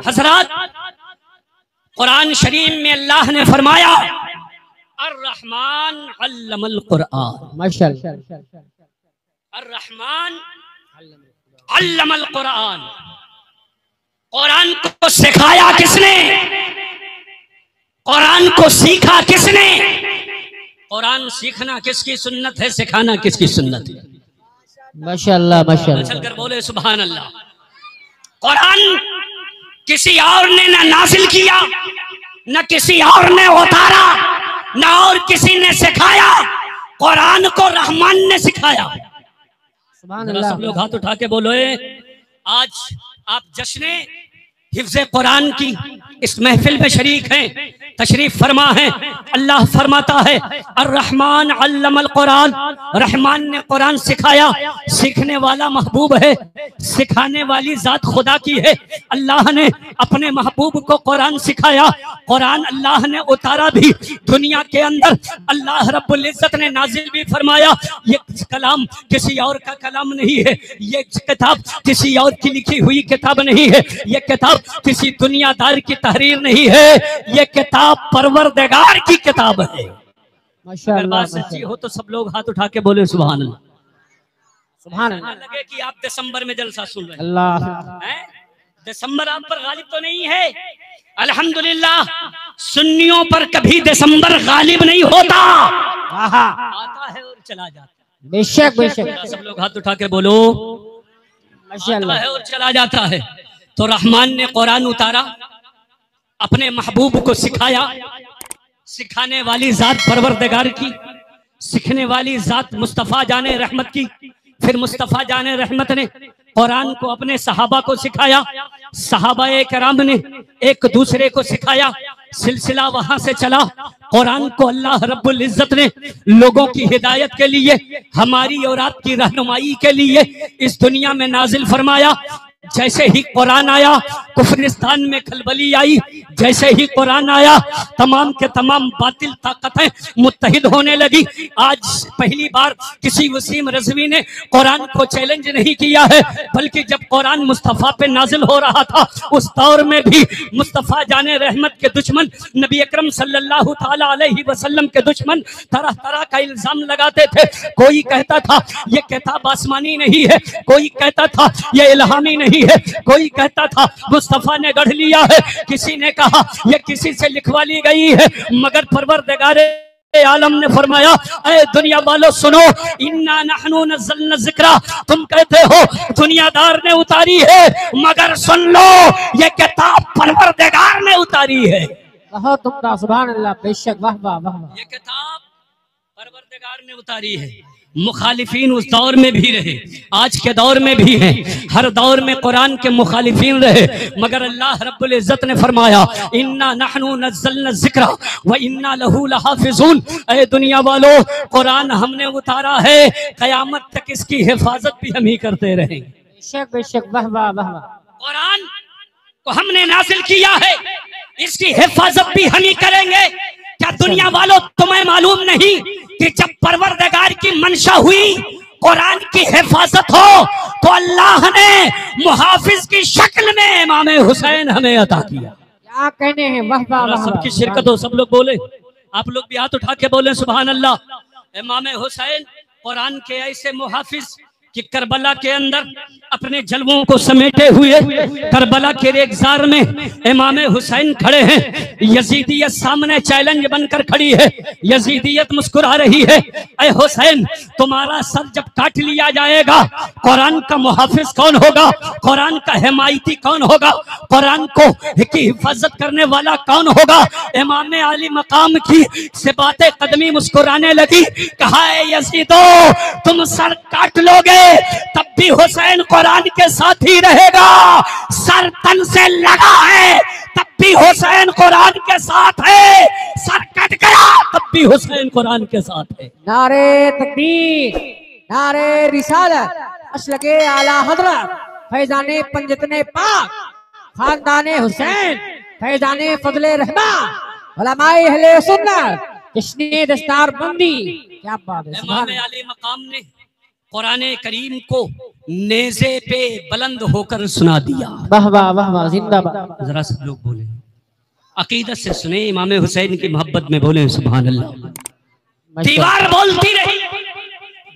हजरात, कुरान शरीफ में अल्लाह ने फरमाया अर्रहमान अल्लमल कुरान, अर्रहमान अल्लमल कुरान। कुरान को सिखाया किसने? कुरान को सीखा किसने? कुरान सीखना किसकी सुन्नत है, सिखाना किसकी सुन्नत है? माशाअल्लाह माशाअल्लाह। चलकर बोले सुभान अल्लाह। कुरान किसी और ने ना नाजिल किया, न किसी और ने उतारा, न और किसी ने सिखाया। कुरान को रहमान ने सिखाया। सुभान अल्लाह। सब लोग हाथ उठा के बोलो। आज आप जश्न हिफ्ज़े कुरान की इस महफिल में शरीक हैं, तशरीफ फरमा है। अल्लाह फरमाता है अर्रहमान अल्लमल कुरान, रहमान ने कुरान सिखाया। सीखने वाला महबूब है, सिखाने वाली जात खुदा की है। अल्लाह ने अपने महबूब को कुरान सिखाया। कुरान अल्लाह ने उतारा भी दुनिया के अंदर। अल्लाह रब्बुल इज्जत ने नाजिल भी फरमाया। ये कलाम किसी और का कलाम नहीं है, ये किताब किसी और की लिखी हुई किताब नहीं है, ये किताब किसी दुनियादार की तहरीर नहीं है, ये किताब परवरदिगार की किताब है। अगर बात सच्ची हो तो सब लोग हाथ उठा के बोले सुभान अल्लाह। सुभान अल्लाह। लगे कि आप दिसंबर में जलसा सुन रहे हैं। अल्लाह, दिसंबर आप पर गालिब तो नहीं है। अल्हम्दुलिल्लाह, सुन्नियों पर कभी दिसंबर गालिब नहीं होता, आता है और चला जाता है। बेशक बेशक। सब लोग हाथ उठा के बोलो माशाअल्लाह। है और चला जाता है। तो रहमान ने कुरान उतारा, अपने महबूब को सिखाया। सिखाने वाली जात परवरदिगार की, सीखने वाली जात मुस्तफ़ा जाने रहमत की। फिर मुस्तफ़ा जाने रहमत ने कुरान को अपने सहाबा को सिखाया। सहाबाए किराम ने एक दूसरे को सिखाया। सिलसिला वहां से चला। कुरान को अल्लाह रब्बुल इज्जत ने लोगों की हिदायत के लिए, हमारी और आपकी रहनुमाई के लिए इस दुनिया में नाजिल फरमाया। जैसे ही कुरान आया कुफरिस्तान में खलबली आई। जैसे ही कुरान आया तमाम के तमाम बातिल ताकतें मुत्तहिद होने लगी। आज पहली बार किसी वसीम रज़वी ने कुरान को चैलेंज नहीं किया है, बल्कि जब कुरान मुस्तफ़ा पे नाजिल हो रहा था उस दौर में भी मुस्तफ़ा जाने रहमत के दुश्मन, नबी अकरम सल्लल्लाहु ताला अलैहि वसल्लम के दुश्मन तरह तरह का इल्जाम लगाते थे। कोई कहता था ये किताब आसमानी नहीं है, कोई कहता था ये इल्हामी नहीं है, कोई कहता था मुस्तफा ने गढ़ लिया है, किसी ने कहा ये किसी से लिखवा ली गई है। मगर परवरदिगार आलम ने फरमाया ऐ दुनिया वालों सुनो, इन्ना नहनु नज़्ज़लना ज़िक्रा, तुम कहते हो दुनियादार ने उतारी है, मगर सुन लो ये किताब परवरदिगार ने उतारी है। बहुत उम्दा। सुभान अल्लाह। बेशक। वाह वाह वाह। ये किताब परवरदिगार ने उतारी है। मुखालिफीन उस दौर में भी रहे, आज के दौर में भी हैं, हर दौर में कुरान के मुखालिफीन रहे। मगर अल्लाह रब्बुल इज्जत ने फरमाया इन्ना नहनु नज़्ज़लना ज़िक्रा व इन्ना लहू लहाफ़िज़ून। ऐ दुनिया वालों, कुरान हमने उतारा है, कयामत तक इसकी हिफाजत भी हम ही करते रहेंगे। बेशक बेशक। वाह वाह वाह। कुरान को हमने नाज़िल किया है, इसकी हिफाजत भी हम ही करेंगे। क्या दुनिया वालों तुम्हें मालूम नहीं कि जब परवरदिगार की मंशा हुई कुरान की हिफाजत हो तो अल्लाह ने मुहाफिज की शक्ल में इमाम हुसैन हमें अता किया। क्या कहने हैं। वाह वाह वाह। सबकी शिरकत हो, सब लोग बोले, आप लोग भी हाथ उठा के बोले सुभान अल्लाह। इमाम हुसैन कुरान के ऐसे मुहाफिज कि करबला के अंदर अपने जलवों को समेटे हुए करबला के रेगजार में इमाम हुसैन खड़े हैं। यजीदियत सामने चैलेंज बनकर खड़ी है। यजीदियत मुस्कुरा रही है, ऐ हुसैन तुम्हारा सर जब काट लिया जाएगा कुरान का मुहाफिज कौन होगा, कुरान का हिमायती कौन होगा, कुरान को की हिफाजत करने वाला कौन होगा। इमाम आली मकाम की से बातें कदमी मुस्कुराने लगी। कहा है यजीदो तुम सर काट लोगे तब भी हुसैन कुरान के साथ ही रहेगा, सर तन से लगा है तब भी हुसैन कुरान के साथ है, सर कट गया तब भी हुसैन कुरान के साथ है। नारे तकबीर, नारे रिसालत, अशलके आला हजरत, फैजाने पंजतने पाक, खानदाने हुसैन, फैजाने फजले रहमान, उलमाए अहले सुन्नत, जश्ने दस्तार बंदी। क्या बात है। इमाम आली मकाम ने कुरान करीम को नेज़े पे बुलंद होकर सुना दिया। वाह वाह वाह वाह, जिंदाबाद। जरा सब लोग बोले, अकीदत से सुने, इमाम हुसैन की मोहब्बत में बोले सुभान अल्लाह। दीवार बोलती रही,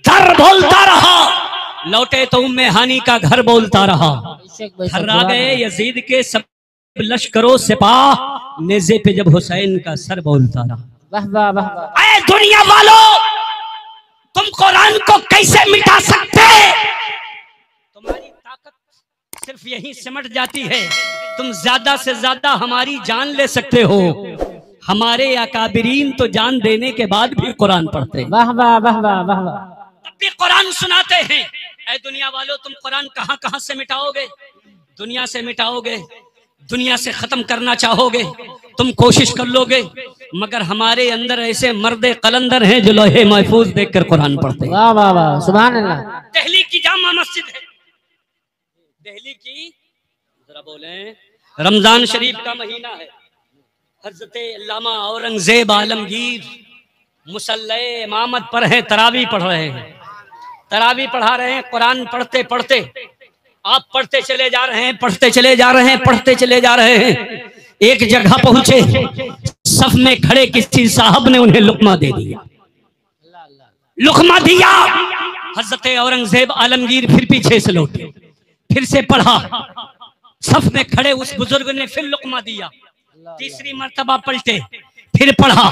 घर बोलता रहा, लौटे तो उम्मे हानी का घर बोलता रहा। हर्रा गए यजीद के सब लश्करों सिपाह, नेज़े पे जब हुसैन का सर बोलता रहा। वाह वाह वाह वाह। ऐ दुनिया वालों, तुम कुरान को कैसे मिटा सकते? तुम्हारी ताकत सिर्फ यही सिमट जाती है, तुम ज्यादा से ज्यादा हमारी जान ले सकते हो। हमारे अकाबिरीन तो जान देने के बाद भी कुरान पढ़ते हैं। वाह वाह वाह वाह वाह वाह। तब भी कुरान सुनाते हैं। ऐ दुनिया वालों, तुम कुरान कहां कहां से मिटाओगे? दुनिया से मिटाओगे, दुनिया से खत्म करना चाहोगे, तुम कोशिश कर लोगे, मगर हमारे अंदर ऐसे मर्दे कलंदर हैं जो लोहे महफूज देखकर कुरान पढ़ते हैं। वाह वाह वाह, सुभान अल्लाह। दिल्ली की जामा मस्जिद है, दिल्ली की, जरा बोलें, रमजान शरीफ का महीना है, हजरत अल्लामा औरंगजेब आलमगीर मुसल्ले इमामत पर हैं, तरावी पढ़ रहे हैं, तरावी पढ़ा रहे हैं। कुरान पढ़ते पढ़ते आप पढ़ते चले जा रहे हैं, पढ़ते चले जा रहे हैं, पढ़ते चले जा रहे हैं। एक जगह पहुंचे, सफ में खड़े किसी साहब ने उन्हें लुकमा दे दिया, लुकमा दिया। हजरत औरंगजेब आलमगीर फिर पीछे से लौटे, फिर से पढ़ा, सफ में खड़े उस बुजुर्ग ने फिर लुकमा दिया। तीसरी मर्तबा पलटे, फिर पढ़ा,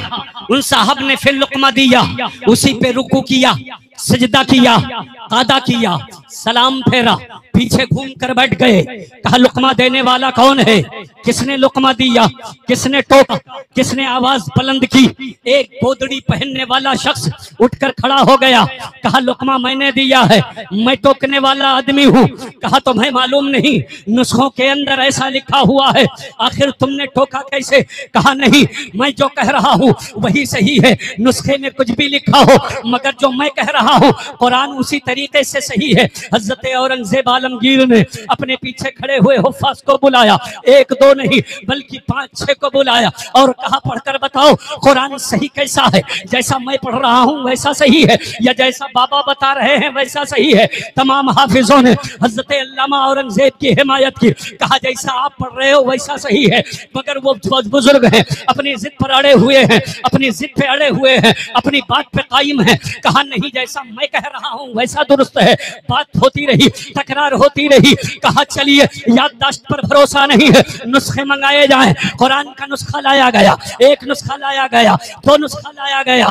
उन साहब ने फिर लुकमा दिया, उसी पे रुकू किया, सजदा किया, कादा किया, सलाम फेरा, पीछे घूम कर बैठ गए। कहा लुकमा देने वाला कौन है? किसने लुकमा दिया? किसने टोका? किसने आवाज बुलंद की? एक गोदड़ी पहनने वाला शख्स उठकर खड़ा हो गया। कहा लुकमा मैंने दिया है, मैं टोकने वाला आदमी हूँ। कहा तुम्हें मालूम नहीं, नुस्खों के अंदर ऐसा लिखा हुआ है, आखिर तुमने टोका कैसे? कहा नहीं, मैं जो कह रहा हूँ वही सही है, नुस्खे में कुछ भी लिखा हो, मगर जो मैं कह रहा हूँ कुरान उसी तरीके से सही है। हजरत औरंगजेब आलमगीर ने अपने पीछे खड़े हुए हुफ्फाज को बुलाया, एक दो नहीं बल्कि 5-6 को बुलाया और कहा पढ़कर बताओ कुरान सही कैसा है? जैसा मैं पढ़ रहा हूँ वैसा सही है या जैसा बाबा बता रहे हैं वैसा सही है? तमाम हाफिजों ने हजरत अल्लामा औरंगजेब की हिमायत की। कहा जैसा आप पढ़ रहे हो वैसा सही है, मगर वो बुजुर्ग हैं, अपनी जिद पर अड़े हुए हैं, अपनी जिद पे अड़े हुए हैं, अपनी बात पे कायम है। कहा नहीं, जैसा मैं कह रहा हूँ वैसा दुरुस्त है। बात होती रही, तकरार होती रही। कहा चलिए याददाश्त पर भरोसा नहीं है, नुस्खे मंगाए जाएं। कुरान का नुस्खा लाया गया, एक नुस्खा लाया गया, 2 नुस्खा लाया गया,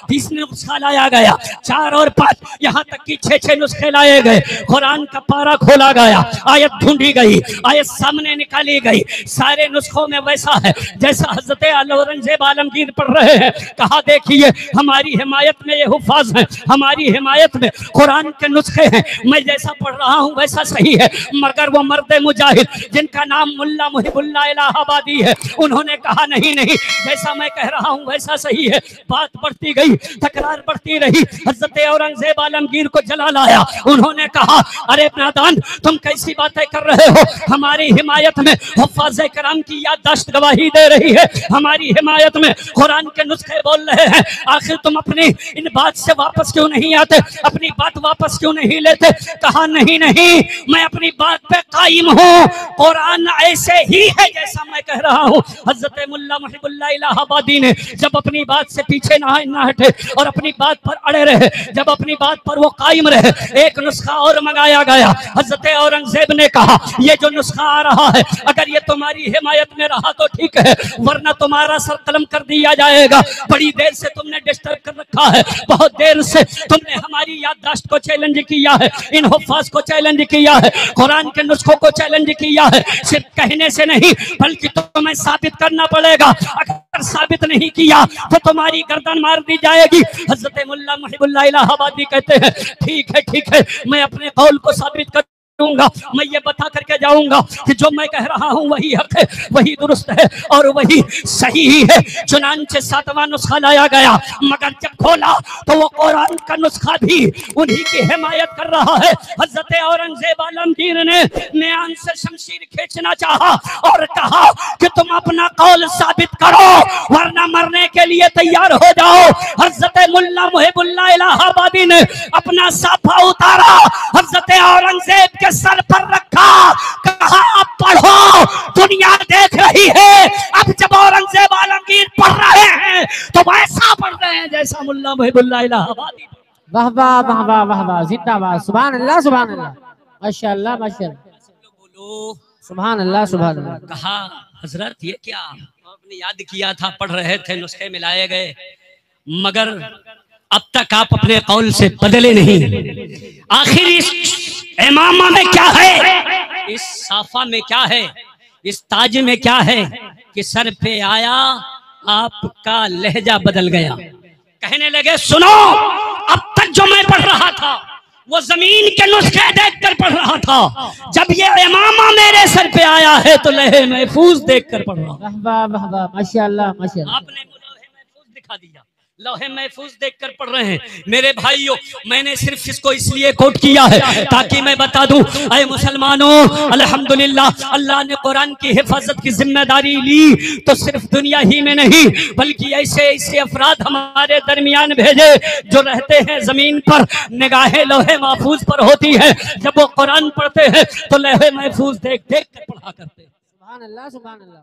30 नुस्खा लाया गया, 4 और 5 यहाँ तक कि 6 नुस्खे लाए गए। कुरान का पारा खोला गया, आयत ढूंढी गई, आयत सामने निकाली गई। सारे नुस्खों में वैसा है जैसा हजरत औरंगजेब आलमगीर पढ़ रहे हैं। कहा देखिए हमारी हिमायत में ये हुफ्फाज हैं, हमारी हिमायत में कुरान के नुस्खे हैं, मैं जैसा पढ़ रहा हूँ वैसा सही है। मगर वो मर्द मुजाहिद जिनका नाम मुल्ला मुहिबुल्लाह इलाहाबादी है, उन्होंने कहा नहीं नहीं, जैसा मैं कह रहा हूँ वैसा सही है। बात बढ़ती गई, तकरार बढ़ती रही। हजरत औरंगजेब आलमगीर को जलाल आया, उन्होंने कहा अरे नादान, तुम कैसी बातें कर रहे हो? हमारी हिमायत में हुफ्फाज़ किराम की याददाश्त गवाही दे रही है, हमारी हिमायत में कुरान के नुस्खे बोल रहे हैं। आखिर तुम अपनी इन बात से वापस क्यों नहीं आते? अपनी बात वापस क्यों नहीं लेते? कहा नहीं नहीं, मैं अपनी बात पे कायम हूँ, कुरान ऐसे ही है जैसा मैं कह रहा हूँ। हजरत मुल्ला मुहिबुल्लाह इलाहाबादी ने जब अपनी बात से पीछे ना हटे और अपनी बात पर अड़े रहे, जब अपनी बात पर वो कायम रहे, एक नुस्खा और मंगाया गया। हजरत औरंगजेब ने कहा ये जो नुस्खा आ रहा है, अगर ये तुम्हारी हिमायत में रहा तो ठीक है, वरना तुम्हारा सर कलम कर दिया जाएगा। बड़ी देर से तुमने डिस्टर्ब कर रखा है, बहुत देर से तुमने हमारी याददाश्त को चैलेंज किया है, इन हुफ्फाज को चैलेंज किया है, कुरान के नुस्खों को चैलेंज किया है। सिर्फ कहने से नहीं बल्कि तुम्हें साबित करना पड़ेगा। अगर साबित नहीं किया तो तुम्हारी गर्दन मार दी जाएगी। हजरत मुल्ला मुहिबुल्लाह इलाहाबादी कहते हैं ठीक है, मैं अपने कौल को साबित कर दूंगा, मैं ये बता करके जाऊंगा कि जो मैं कह रहा हूँ वही हक है, वही दुरुस्त है और वही सही है। चुनांचे 7वां नुस्खा लाया गया, मगर जब खोला तो वो कुरान का नुस्खा भी उन्हीं की हिमायत कर रहा है। हजरत औरंगजेब आलमगीर ने म्यान से शमशीर खींचना चाहा और कहा कि तुम अपना कौल साबित करो, वरना मरने के लिए तैयार हो जाओ। हजरत मुल्ला मुहिबुल्लाह इलाहाबादी ने अपना साफा उतारा, हजरत औरंगजेब के सर पर रखा, कहा अब पढ़ो, दुनिया देख रही है। अब जब औरंगजेब आलमगीर पढ़ रहे हैं तो वैसा पढ़ रहे हैं जैसा मुल्ला मुहिबुल्लाह इलाहाबादी। वाह वाह वाह वाह वाह वाह, जिंदाबाद, सुभान अल्लाह सुभान अल्लाह, माशाअल्लाह माशाअल्लाह, बोलो सुभान अल्लाह सुभान अल्लाह। कहा हजरत ये क्या आपने याद किया था, पढ़ रहे थे, नुस्खे मिलाए गए, मगर अब तक आप अपने कौल से बदले नहीं। आखिर इस इमामा में क्या है, इस साफा में क्या है, इस ताज में क्या है कि सर पे आया आपका लहजा बदल गया। कहने लगे सुनो, अब तक जो मैं पढ़ रहा था वो जमीन के नुस्खे देखकर पढ़ रहा था, जब ये इमामा मेरे सर पे आया है तो लहे महफूज देखकर पढ़ रहा हूं। वाह वाह वाह वाह, माशाअल्लाह माशाअल्लाह। आपने लौहे महफूज दिखा दिया, लौहे महफूज देखकर पढ़ रहे हैं। मेरे भाइयों, मैंने सिर्फ इसको इसलिए कोट किया है ताकि मैं बता दूं, अरे मुसलमानों, अल्हम्दुलिल्लाह अल्लाह ने कुरान की हिफाजत की जिम्मेदारी ली तो सिर्फ दुनिया ही में नहीं बल्कि ऐसे ऐसे अफराद हमारे दरमियान भेजे जो रहते हैं जमीन पर, निगाहें लौहे महफूज पर होती है, जब वो कुरान पढ़ते हैं तो लौहे महफूज देख देख कर पढ़ा करते हैं। सुभान अल्लाह सुभान अल्लाह।